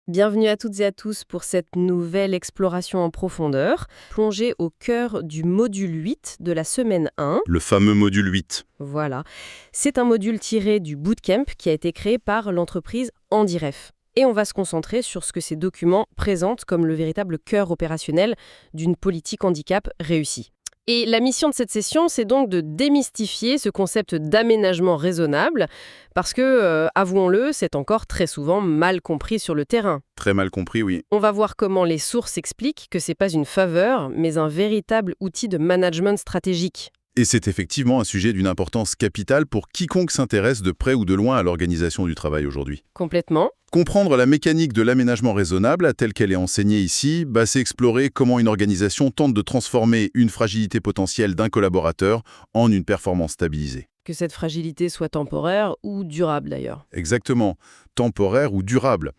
Bienvenue à toutes et à tous pour cette nouvelle exploration en profondeur, plongée au cœur du module 8 de la semaine 1. Le fameux module 8. Voilà. C'est un module tiré du bootcamp qui a été créé par l'entreprise Handiref. Et on va se concentrer sur ce que ces documents présentent comme le véritable cœur opérationnel d'une politique handicap réussie. Et la mission de cette session, c'est donc de démystifier ce concept d'aménagement raisonnable, parce que, avouons-le, c'est encore très souvent mal compris sur le terrain. Très mal compris, oui. On va voir comment les sources expliquent que c'est pas une faveur, mais un véritable outil de management stratégique. Et c'est effectivement un sujet d'une importance capitale pour quiconque s'intéresse de près ou de loin à l'organisation du travail aujourd'hui. Complètement. Comprendre la mécanique de l'aménagement raisonnable, telle qu'elle est enseignée ici, c'est explorer comment une organisation tente de transformer une fragilité potentielle d'un collaborateur en une performance stabilisée. Que cette fragilité soit temporaire ou durable d'ailleurs. Exactement, temporaire ou durable.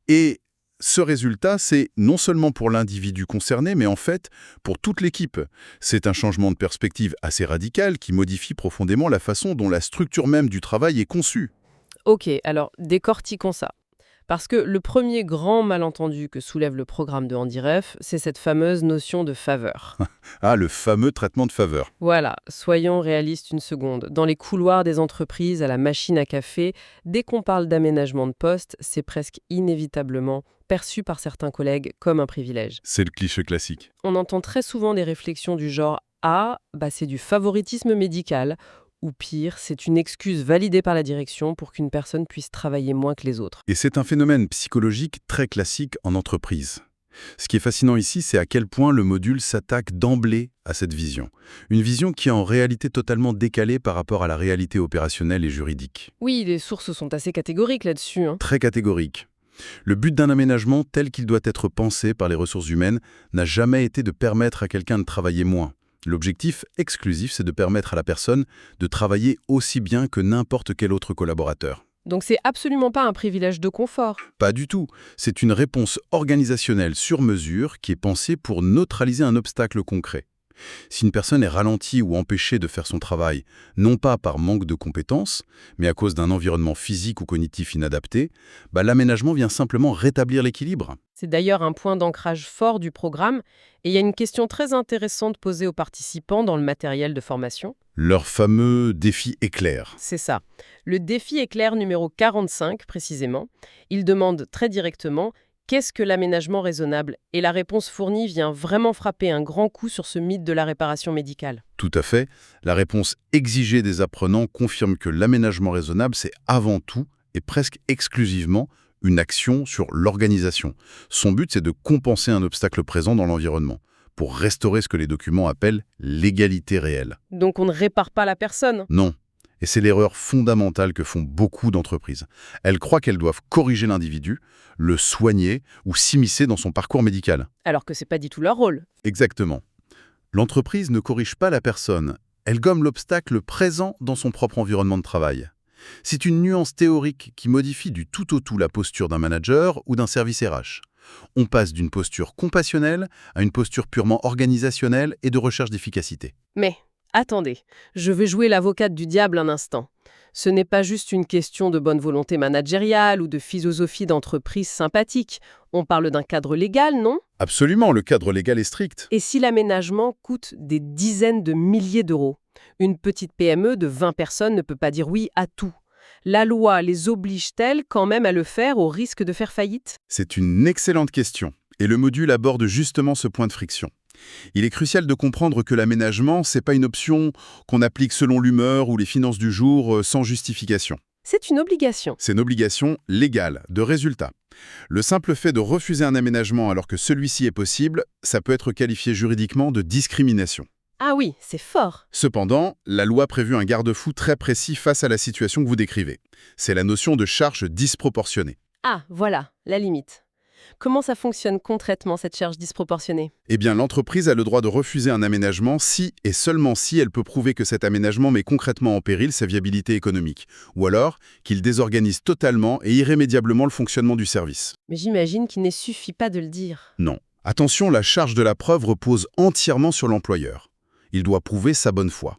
Et ce résultat, c'est non seulement pour l'individu concerné, mais en fait, pour toute l'équipe. C'est un changement de perspective assez radical qui modifie profondément la façon dont la structure même du travail est conçue. Ok, alors décortiquons ça. Parce que le premier grand malentendu que soulève le programme de Handiref, c'est cette fameuse notion de faveur. Ah, le fameux traitement de faveur. Voilà, soyons réalistes une seconde. Dans les couloirs des entreprises, à la machine à café, dès qu'on parle d'aménagement de poste, c'est presque inévitablement perçu par certains collègues comme un privilège. C'est le cliché classique. On entend très souvent des réflexions du genre « Ah, c'est du favoritisme médical » ou pire, c'est une excuse validée par la direction pour qu'une personne puisse travailler moins que les autres. Et c'est un phénomène psychologique très classique en entreprise. Ce qui est fascinant ici, c'est à quel point le module s'attaque d'emblée à cette vision. Une vision qui est en réalité totalement décalée par rapport à la réalité opérationnelle et juridique. Oui, les sources sont assez catégoriques là-dessus. Très catégorique. Le but d'un aménagement tel qu'il doit être pensé par les ressources humaines n'a jamais été de permettre à quelqu'un de travailler moins. L'objectif exclusif, c'est de permettre à la personne de travailler aussi bien que n'importe quel autre collaborateur. Donc c'est absolument pas un privilège de confort. Pas du tout. C'est une réponse organisationnelle sur mesure qui est pensée pour neutraliser un obstacle concret. Si une personne est ralentie ou empêchée de faire son travail, non pas par manque de compétences, mais à cause d'un environnement physique ou cognitif inadapté, l'aménagement vient simplement rétablir l'équilibre. C'est d'ailleurs un point d'ancrage fort du programme, et il y a une question très intéressante posée aux participants dans le matériel de formation. Leur fameux défi éclair. C'est ça. Le défi éclair numéro 45, précisément. Il demande très directement « Qu'est-ce que l'aménagement raisonnable ?» Et la réponse fournie vient vraiment frapper un grand coup sur ce mythe de la réparation médicale. Tout à fait. La réponse exigée des apprenants confirme que l'aménagement raisonnable, c'est avant tout et presque exclusivement une action sur l'organisation. Son but, c'est de compenser un obstacle présent dans l'environnement, pour restaurer ce que les documents appellent l'égalité réelle. Donc on ne répare pas la personne. Non. Et c'est l'erreur fondamentale que font beaucoup d'entreprises. Elles croient qu'elles doivent corriger l'individu, le soigner ou s'immiscer dans son parcours médical. Alors que c'est pas du tout leur rôle. Exactement. L'entreprise ne corrige pas la personne, elle gomme l'obstacle présent dans son propre environnement de travail. C'est une nuance théorique qui modifie du tout au tout la posture d'un manager ou d'un service RH. On passe d'une posture compassionnelle à une posture purement organisationnelle et de recherche d'efficacité. Mais attendez, je vais jouer l'avocate du diable un instant. Ce n'est pas juste une question de bonne volonté managériale ou de philosophie d'entreprise sympathique. On parle d'un cadre légal, non? Absolument, le cadre légal est strict. Et si l'aménagement coûte des dizaines de milliers d'euros? Une petite PME de 20 personnes ne peut pas dire oui à tout. La loi les oblige-t-elle quand même à le faire au risque de faire faillite? C'est une excellente question, et le module aborde justement ce point de friction. Il est crucial de comprendre que l'aménagement, c'est pas une option qu'on applique selon l'humeur ou les finances du jour sans justification. C'est une obligation. C'est une obligation légale, de résultat. Le simple fait de refuser un aménagement alors que celui-ci est possible, ça peut être qualifié juridiquement de discrimination. Ah oui, c'est fort. Cependant, la loi prévu un garde-fou très précis face à la situation que vous décrivez. C'est la notion de charge disproportionnée. Ah, voilà, la limite. Comment ça fonctionne concrètement, cette charge disproportionnée? Eh bien, l'entreprise a le droit de refuser un aménagement si et seulement si elle peut prouver que cet aménagement met concrètement en péril sa viabilité économique, ou alors qu'il désorganise totalement et irrémédiablement le fonctionnement du service. Mais j'imagine qu'il ne suffit pas de le dire. Non. Attention, la charge de la preuve repose entièrement sur l'employeur. Il doit prouver sa bonne foi.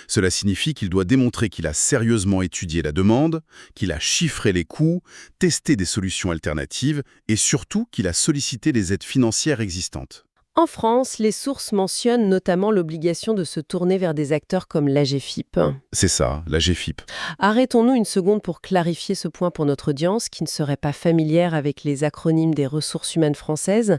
Cela signifie qu'il doit démontrer qu'il a sérieusement étudié la demande, qu'il a chiffré les coûts, testé des solutions alternatives et surtout qu'il a sollicité les aides financières existantes. En France, les sources mentionnent notamment l'obligation de se tourner vers des acteurs comme l'AGFIP. C'est ça, la GFIP. Arrêtons-nous une seconde pour clarifier ce point pour notre audience qui ne serait pas familière avec les acronymes des ressources humaines françaises.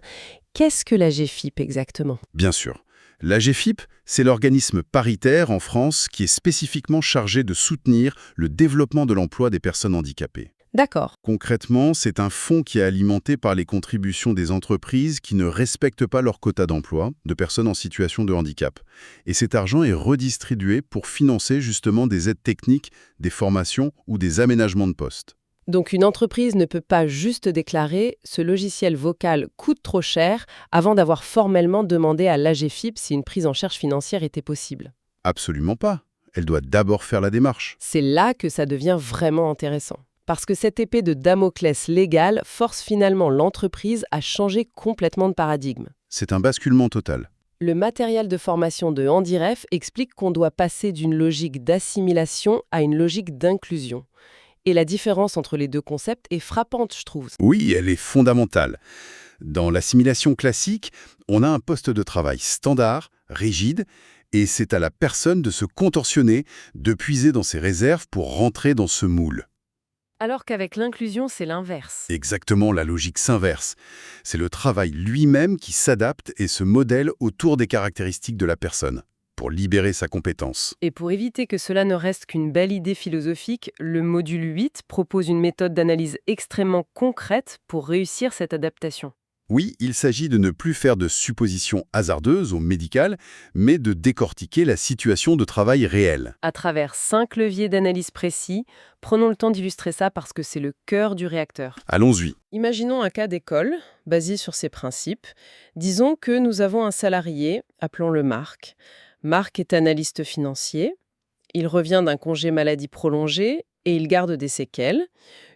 Qu'est-ce que l'AGFIP exactement? Bien sûr. La GFIP, c'est l'organisme paritaire en France qui est spécifiquement chargé de soutenir le développement de l'emploi des personnes handicapées. D'accord. Concrètement, c'est un fonds qui est alimenté par les contributions des entreprises qui ne respectent pas leur quota d'emploi de personnes en situation de handicap. Et cet argent est redistribué pour financer justement des aides techniques, des formations ou des aménagements de postes. Donc une entreprise ne peut pas juste déclarer « ce logiciel vocal coûte trop cher » avant d'avoir formellement demandé à l'AGFIP si une prise en charge financière était possible. Absolument pas. Elle doit d'abord faire la démarche. C'est là que ça devient vraiment intéressant. Parce que cette épée de Damoclès légale force finalement l'entreprise à changer complètement de paradigme. C'est un basculement total. Le matériel de formation de Handiref explique qu'on doit passer d'une logique d'assimilation à une logique d'inclusion. Et la différence entre les deux concepts est frappante, je trouve. Oui, elle est fondamentale. Dans l'assimilation classique, on a un poste de travail standard, rigide, et c'est à la personne de se contorsionner, de puiser dans ses réserves pour rentrer dans ce moule. Alors qu'avec l'inclusion, c'est l'inverse. Exactement, la logique s'inverse. C'est le travail lui-même qui s'adapte et se modèle autour des caractéristiques de la personne, pour libérer sa compétence. Et pour éviter que cela ne reste qu'une belle idée philosophique, le module 8 propose une méthode d'analyse extrêmement concrète pour réussir cette adaptation. Oui, il s'agit de ne plus faire de suppositions hasardeuses ou médicales, mais de décortiquer la situation de travail réelle. À travers 5 leviers d'analyse précis, prenons le temps d'illustrer ça parce que c'est le cœur du réacteur. Allons-y. Imaginons un cas d'école, basé sur ces principes. Disons que nous avons un salarié, appelons-le Marc. Marc est analyste financier. Il revient d'un congé maladie prolongé et il garde des séquelles,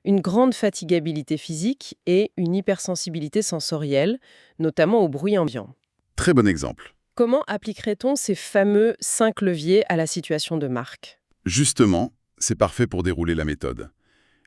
une grande fatigabilité physique et une hypersensibilité sensorielle, notamment au bruit ambiant. Très bon exemple. Comment appliquerait-on ces fameux 5 leviers à la situation de Marc? Justement, c'est parfait pour dérouler la méthode.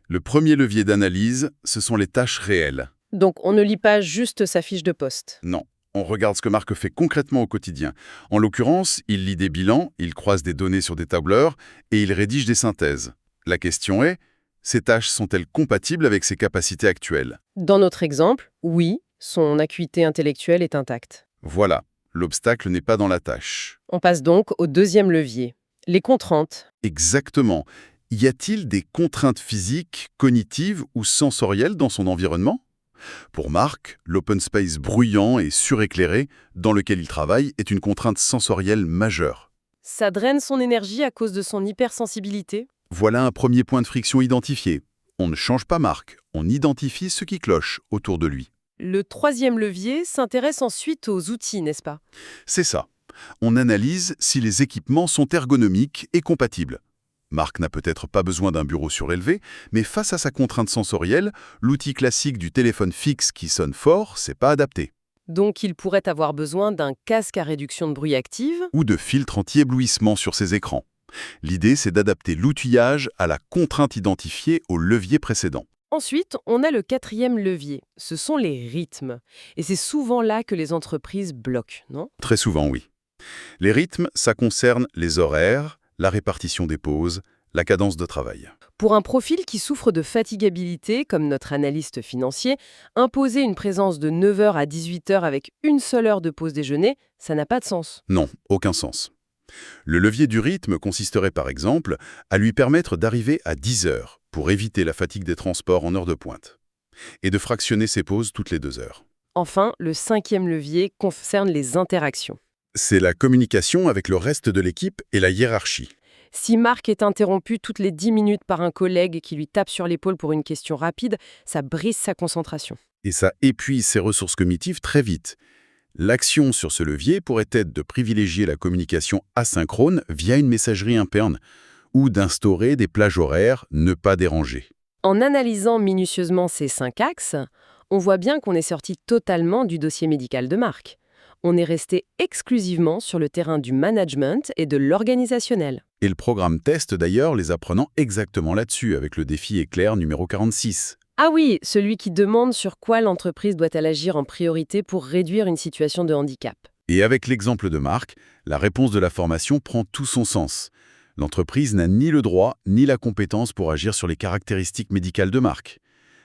Le premier levier d'analyse, ce sont les tâches réelles. Donc on ne lit pas juste sa fiche de poste. Non, on regarde ce que Marc fait concrètement au quotidien. En l'occurrence, il lit des bilans, il croise des données sur des tableurs et il rédige des synthèses. La question est, ces tâches sont-elles compatibles avec ses capacités actuelles? Dans notre exemple, oui, son acuité intellectuelle est intacte. Voilà, l'obstacle n'est pas dans la tâche. On passe donc au deuxième levier, les contraintes. Exactement. Y a-t-il des contraintes physiques, cognitives ou sensorielles dans son environnement? Pour Marc, l'open space bruyant et suréclairé dans lequel il travaille est une contrainte sensorielle majeure. Ça draine son énergie à cause de son hypersensibilité. Voilà un premier point de friction identifié. On ne change pas Marc, on identifie ce qui cloche autour de lui. Le troisième levier s'intéresse ensuite aux outils, n'est-ce pas? C'est ça. On analyse si les équipements sont ergonomiques et compatibles. Marc n'a peut-être pas besoin d'un bureau surélevé, mais face à sa contrainte sensorielle, l'outil classique du téléphone fixe qui sonne fort, c'est pas adapté. Donc il pourrait avoir besoin d'un casque à réduction de bruit active. Ou de filtres anti-éblouissement sur ses écrans. L'idée, c'est d'adapter l'outillage à la contrainte identifiée au levier précédent. Ensuite, on a le quatrième levier. Ce sont les rythmes. Et c'est souvent là que les entreprises bloquent, non? Très souvent, oui. Les rythmes, ça concerne les horaires, la répartition des pauses, la cadence de travail. Pour un profil qui souffre de fatigabilité, comme notre analyste financier, imposer une présence de 9 h à 18 h avec une seule heure de pause déjeuner, ça n'a pas de sens. Non, aucun sens. Le levier du rythme consisterait par exemple à lui permettre d'arriver à 10 heures pour éviter la fatigue des transports en heure de pointe et de fractionner ses pauses toutes les 2 heures. Enfin, le cinquième levier concerne les interactions. C'est la communication avec le reste de l'équipe et la hiérarchie. Si Marc est interrompu toutes les 10 minutes par un collègue qui lui tape sur l'épaule pour une question rapide, ça brise sa concentration. Et ça épuise ses ressources cognitives très vite. L'action sur ce levier pourrait être de privilégier la communication asynchrone via une messagerie interne ou d'instaurer des plages horaires ne pas déranger. En analysant minutieusement ces 5 axes, on voit bien qu'on est sorti totalement du dossier médical de Marc. On est resté exclusivement sur le terrain du management et de l'organisationnel. Et le programme teste d'ailleurs les apprenants exactement là-dessus, avec le défi éclair numéro 46. Ah oui, celui qui demande sur quoi l'entreprise doit-elle agir en priorité pour réduire une situation de handicap. Et avec l'exemple de Marc, la réponse de la formation prend tout son sens. L'entreprise n'a ni le droit ni la compétence pour agir sur les caractéristiques médicales de Marc.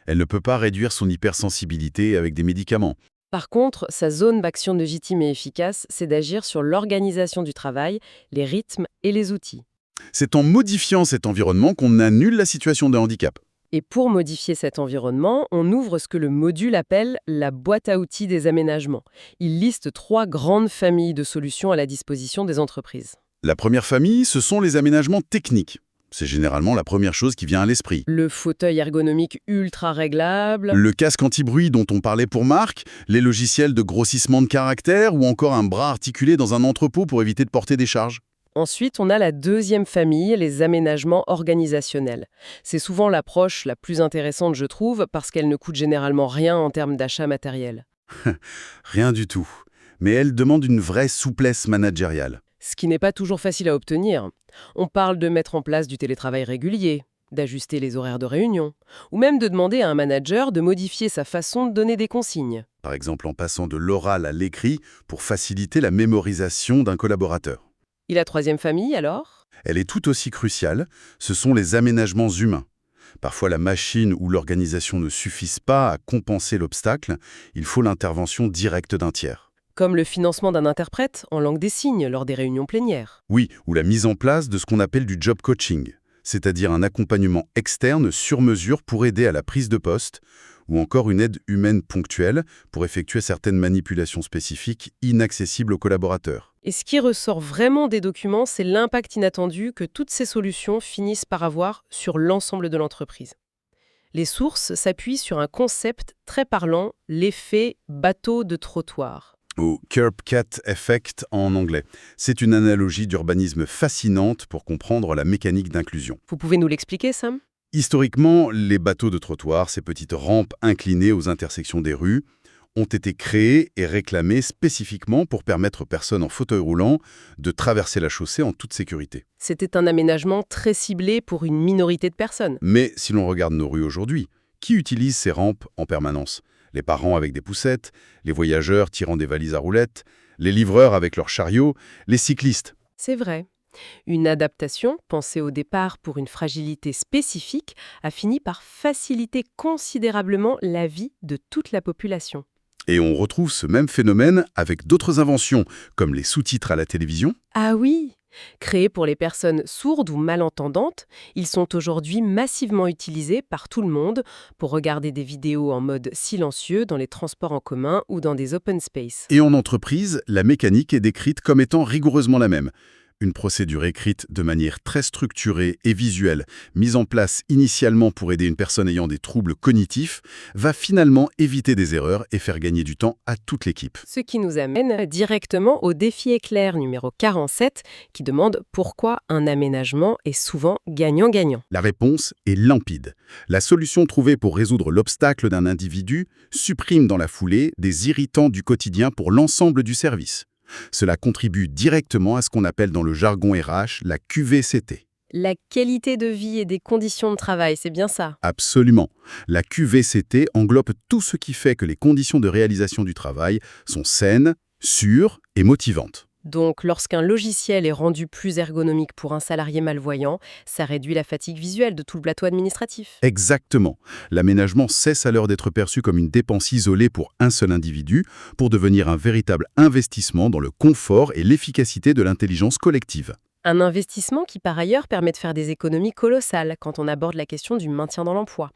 Elle ne peut pas réduire son hypersensibilité avec des médicaments. Par contre, sa zone d'action légitime et efficace, c'est d'agir sur l'organisation du travail, les rythmes et les outils. C'est en modifiant cet environnement qu'on annule la situation de handicap. Et pour modifier cet environnement, on ouvre ce que le module appelle la boîte à outils des aménagements. Il liste 3 grandes familles de solutions à la disposition des entreprises. La première famille, ce sont les aménagements techniques. C'est généralement la première chose qui vient à l'esprit. Le fauteuil ergonomique ultra réglable. Le casque anti-bruit dont on parlait pour Marc, les logiciels de grossissement de caractère ou encore un bras articulé dans un entrepôt pour éviter de porter des charges. Ensuite, on a la deuxième famille, les aménagements organisationnels. C'est souvent l'approche la plus intéressante, je trouve, parce qu'elle ne coûte généralement rien en termes d'achat matériel. Rien du tout. Mais elle demande une vraie souplesse managériale. Ce qui n'est pas toujours facile à obtenir. On parle de mettre en place du télétravail régulier, d'ajuster les horaires de réunion, ou même de demander à un manager de modifier sa façon de donner des consignes. Par exemple en passant de l'oral à l'écrit pour faciliter la mémorisation d'un collaborateur. Et la troisième famille, alors ? Elle est tout aussi cruciale, ce sont les aménagements humains. Parfois la machine ou l'organisation ne suffisent pas à compenser l'obstacle, il faut l'intervention directe d'un tiers. Comme le financement d'un interprète en langue des signes lors des réunions plénières. Oui, ou la mise en place de ce qu'on appelle du job coaching, c'est-à-dire un accompagnement externe sur mesure pour aider à la prise de poste, ou encore une aide humaine ponctuelle pour effectuer certaines manipulations spécifiques inaccessibles aux collaborateurs. Et ce qui ressort vraiment des documents, c'est l'impact inattendu que toutes ces solutions finissent par avoir sur l'ensemble de l'entreprise. Les sources s'appuient sur un concept très parlant, l'effet bateau de trottoir. Ou Curb Cat Effect en anglais. C'est une analogie d'urbanisme fascinante pour comprendre la mécanique d'inclusion. Vous pouvez nous l'expliquer, Sam ? Historiquement, les bateaux de trottoir, ces petites rampes inclinées aux intersections des rues, ont été créés et réclamés spécifiquement pour permettre aux personnes en fauteuil roulant de traverser la chaussée en toute sécurité. C'était un aménagement très ciblé pour une minorité de personnes. Mais si l'on regarde nos rues aujourd'hui, qui utilise ces rampes en permanence ? Les parents avec des poussettes, les voyageurs tirant des valises à roulettes, les livreurs avec leurs chariots, les cyclistes. C'est vrai. Une adaptation, pensée au départ pour une fragilité spécifique, a fini par faciliter considérablement la vie de toute la population. Et on retrouve ce même phénomène avec d'autres inventions, comme les sous-titres à la télévision. Ah oui ! Créés pour les personnes sourdes ou malentendantes, ils sont aujourd'hui massivement utilisés par tout le monde pour regarder des vidéos en mode silencieux dans les transports en commun ou dans des open space. Et en entreprise, la mécanique est décrite comme étant rigoureusement la même. Une procédure écrite de manière très structurée et visuelle, mise en place initialement pour aider une personne ayant des troubles cognitifs, va finalement éviter des erreurs et faire gagner du temps à toute l'équipe. Ce qui nous amène directement au défi éclair numéro 47, qui demande pourquoi un aménagement est souvent gagnant-gagnant. La réponse est limpide. La solution trouvée pour résoudre l'obstacle d'un individu supprime dans la foulée des irritants du quotidien pour l'ensemble du service. Cela contribue directement à ce qu'on appelle dans le jargon RH la QVCT. La qualité de vie et des conditions de travail, c'est bien ça. Absolument. La QVCT englobe tout ce qui fait que les conditions de réalisation du travail sont saines, sûres et motivantes. Donc, lorsqu'un logiciel est rendu plus ergonomique pour un salarié malvoyant, ça réduit la fatigue visuelle de tout le plateau administratif. Exactement. L'aménagement cesse alors d'être perçu comme une dépense isolée pour un seul individu pour devenir un véritable investissement dans le confort et l'efficacité de l'intelligence collective. Un investissement qui, par ailleurs, permet de faire des économies colossales quand on aborde la question du maintien dans l'emploi.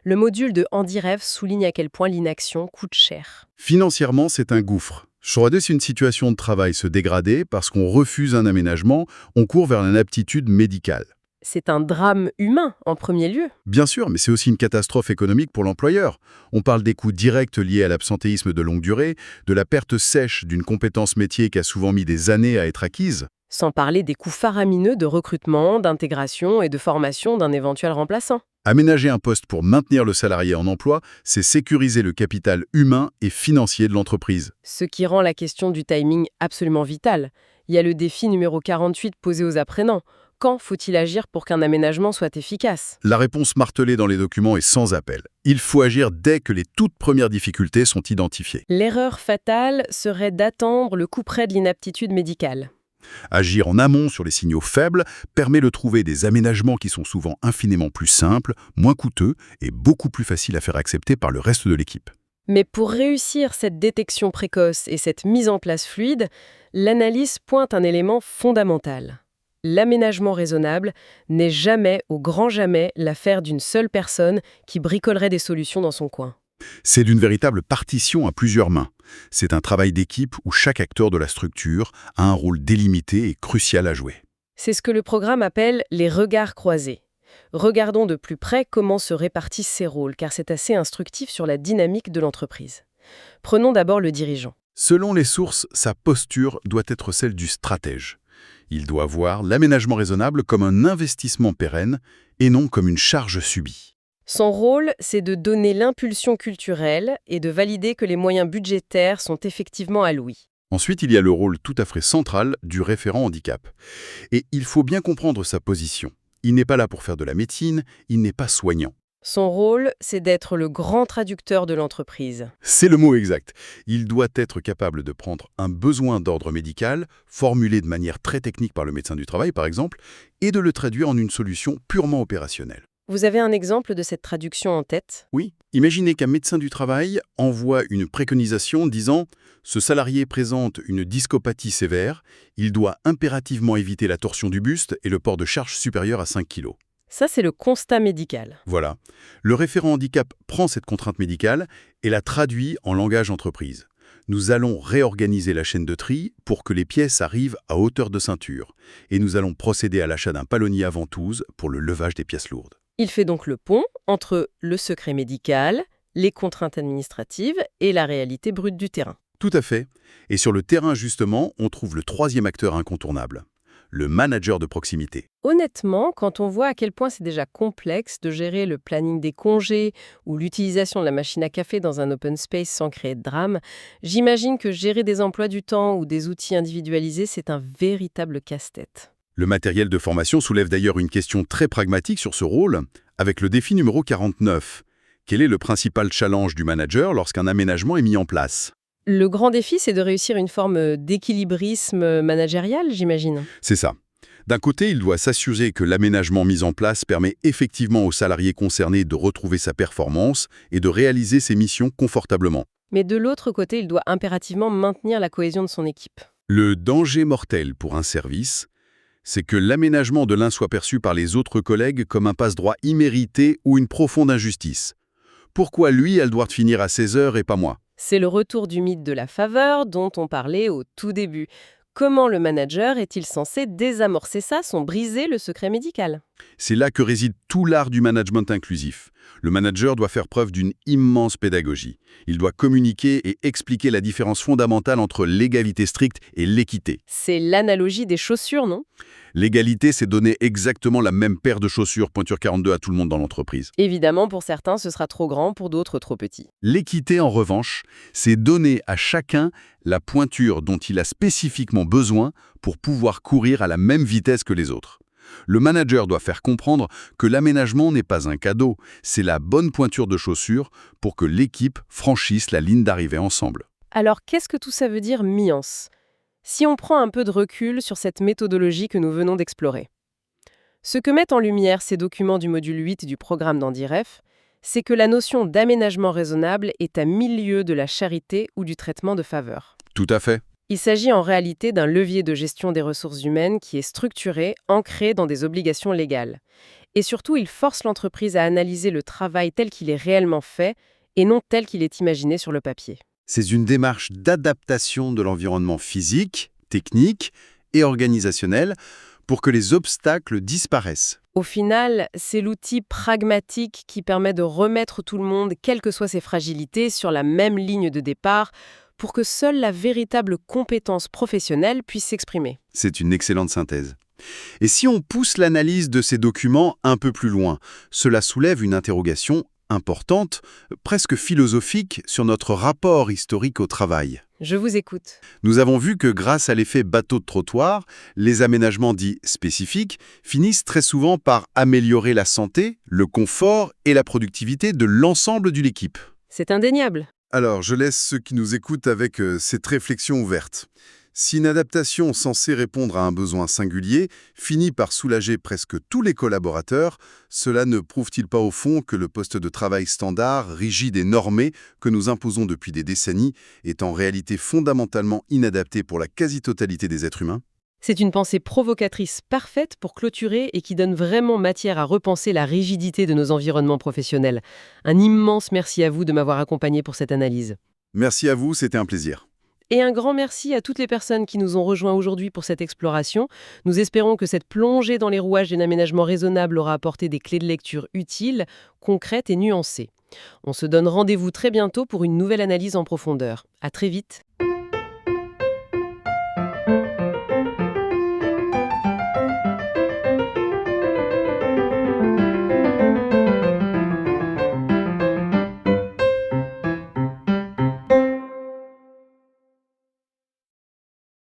Le module de HandiRêve souligne à quel point l'inaction coûte cher. Financièrement, c'est un gouffre. Si une situation de travail se dégradait parce qu'on refuse un aménagement, on court vers l'inaptitude médicale. C'est un drame humain, en premier lieu. Bien sûr, mais c'est aussi une catastrophe économique pour l'employeur. On parle des coûts directs liés à l'absentéisme de longue durée, de la perte sèche d'une compétence métier qui a souvent mis des années à être acquise. Sans parler des coûts faramineux de recrutement, d'intégration et de formation d'un éventuel remplaçant. Aménager un poste pour maintenir le salarié en emploi, c'est sécuriser le capital humain et financier de l'entreprise. Ce qui rend la question du timing absolument vitale. Il y a le défi numéro 48 posé aux apprenants. Quand faut-il agir pour qu'un aménagement soit efficace? La réponse martelée dans les documents est sans appel. Il faut agir dès que les toutes premières difficultés sont identifiées. L'erreur fatale serait d'attendre le coup près de l'inaptitude médicale. Agir en amont sur les signaux faibles permet de trouver des aménagements qui sont souvent infiniment plus simples, moins coûteux et beaucoup plus faciles à faire accepter par le reste de l'équipe. Mais pour réussir cette détection précoce et cette mise en place fluide, l'analyse pointe un élément fondamental. L'aménagement raisonnable n'est jamais, au grand jamais, l'affaire d'une seule personne qui bricolerait des solutions dans son coin. C'est d'une véritable partition à plusieurs mains. C'est un travail d'équipe où chaque acteur de la structure a un rôle délimité et crucial à jouer. C'est ce que le programme appelle les regards croisés. Regardons de plus près comment se répartissent ces rôles, car c'est assez instructif sur la dynamique de l'entreprise. Prenons d'abord le dirigeant. Selon les sources, sa posture doit être celle du stratège. Il doit voir l'aménagement raisonnable comme un investissement pérenne et non comme une charge subie. Son rôle, c'est de donner l'impulsion culturelle et de valider que les moyens budgétaires sont effectivement alloués. Ensuite, il y a le rôle tout à fait central du référent handicap. Et il faut bien comprendre sa position. Il n'est pas là pour faire de la médecine, il n'est pas soignant. Son rôle, c'est d'être le grand traducteur de l'entreprise. C'est le mot exact. Il doit être capable de prendre un besoin d'ordre médical, formulé de manière très technique par le médecin du travail par exemple, et de le traduire en une solution purement opérationnelle. Vous avez un exemple de cette traduction en tête? Oui, imaginez qu'un médecin du travail envoie une préconisation disant « Ce salarié présente une discopathie sévère, il doit impérativement éviter la torsion du buste et le port de charge supérieure à 5 kg. » Ça, c'est le constat médical. Voilà. Le référent handicap prend cette contrainte médicale et la traduit en langage entreprise. Nous allons réorganiser la chaîne de tri pour que les pièces arrivent à hauteur de ceinture. Et nous allons procéder à l'achat d'un palonnier à ventouse pour le levage des pièces lourdes. Il fait donc le pont entre le secret médical, les contraintes administratives et la réalité brute du terrain. Tout à fait. Et sur le terrain, justement, on trouve le troisième acteur incontournable, le manager de proximité. Honnêtement, quand on voit à quel point c'est déjà complexe de gérer le planning des congés ou l'utilisation de la machine à café dans un open space sans créer de drame, j'imagine que gérer des emplois du temps ou des outils individualisés, c'est un véritable casse-tête. Le matériel de formation soulève d'ailleurs une question très pragmatique sur ce rôle, avec le défi numéro 49. Quel est le principal challenge du manager lorsqu'un aménagement est mis en place? Le grand défi, c'est de réussir une forme d'équilibrisme managérial, j'imagine. C'est ça. D'un côté, il doit s'assurer que l'aménagement mis en place permet effectivement aux salariés concernés de retrouver sa performance et de réaliser ses missions confortablement. Mais de l'autre côté, il doit impérativement maintenir la cohésion de son équipe. Le danger mortel pour un service, c'est que l'aménagement de l'un soit perçu par les autres collègues comme un passe-droit immérité ou une profonde injustice. Pourquoi lui, elle doit finir à 16 heures et pas moi? C'est le retour du mythe de la faveur dont on parlait au tout début. Comment le manager est-il censé désamorcer ça sans briser le secret médical? C'est là que réside tout l'art du management inclusif. Le manager doit faire preuve d'une immense pédagogie. Il doit communiquer et expliquer la différence fondamentale entre l'égalité stricte et l'équité. C'est l'analogie des chaussures, non? L'égalité, c'est donner exactement la même paire de chaussures pointure 42 à tout le monde dans l'entreprise. Évidemment, pour certains, ce sera trop grand, pour d'autres, trop petit. L'équité, en revanche, c'est donner à chacun la pointure dont il a spécifiquement besoin pour pouvoir courir à la même vitesse que les autres. Le manager doit faire comprendre que l'aménagement n'est pas un cadeau, c'est la bonne pointure de chaussures pour que l'équipe franchisse la ligne d'arrivée ensemble. Alors, qu'est-ce que tout ça veut dire, MIANS? Si on prend un peu de recul sur cette méthodologie que nous venons d'explorer. Ce que mettent en lumière ces documents du module 8 du programme d'Andiref, c'est que la notion d'aménagement raisonnable est à milieu de la charité ou du traitement de faveur. Tout à fait. Il s'agit en réalité d'un levier de gestion des ressources humaines qui est structuré, ancré dans des obligations légales. Et surtout, il force l'entreprise à analyser le travail tel qu'il est réellement fait et non tel qu'il est imaginé sur le papier. C'est une démarche d'adaptation de l'environnement physique, technique et organisationnel pour que les obstacles disparaissent. Au final, c'est l'outil pragmatique qui permet de remettre tout le monde, quelles que soient ses fragilités, sur la même ligne de départ pour que seule la véritable compétence professionnelle puisse s'exprimer. C'est une excellente synthèse. Et si on pousse l'analyse de ces documents un peu plus loin, cela soulève une interrogation importante, presque philosophique, sur notre rapport historique au travail. Je vous écoute. Nous avons vu que grâce à l'effet bateau de trottoir, les aménagements dits spécifiques finissent très souvent par améliorer la santé, le confort et la productivité de l'ensemble d'une équipe. C'est indéniable. Alors, je laisse ceux qui nous écoutent avec cette réflexion ouverte. Si une adaptation censée répondre à un besoin singulier finit par soulager presque tous les collaborateurs, cela ne prouve-t-il pas au fond que le poste de travail standard, rigide et normé que nous imposons depuis des décennies est en réalité fondamentalement inadapté pour la quasi-totalité des êtres humains ? C'est une pensée provocatrice parfaite pour clôturer et qui donne vraiment matière à repenser la rigidité de nos environnements professionnels. Un immense merci à vous de m'avoir accompagné pour cette analyse. Merci à vous, c'était un plaisir. Et un grand merci à toutes les personnes qui nous ont rejoints aujourd'hui pour cette exploration. Nous espérons que cette plongée dans les rouages d'un aménagement raisonnable aura apporté des clés de lecture utiles, concrètes et nuancées. On se donne rendez-vous très bientôt pour une nouvelle analyse en profondeur. À très vite.